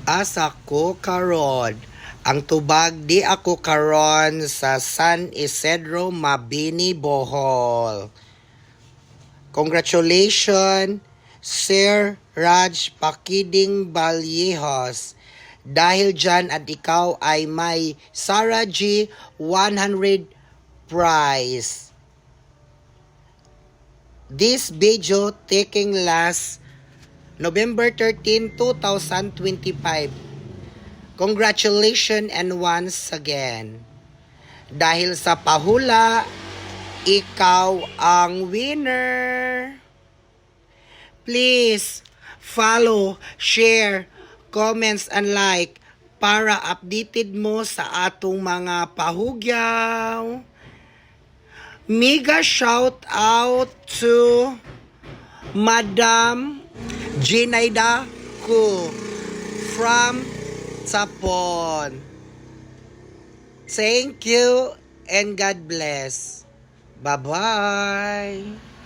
Asa ko karon. Ang tubag di ako karon sa San Isidro, Mabini, Bohol. Congratulations, Sir Raj Pakiding Balyehos. Dahil dyan at ikaw ay may Sarah G 100 prize. This video taking last November 13, 2025. Congratulations and once again. Dahil sa pahula, ikaw ang winner. Please follow, share, comments, and like para updated mo sa atong mga pahugyaw. Mega shout out to Madam Ginaida Ko from Sapon. Thank you and God bless. Bye-bye.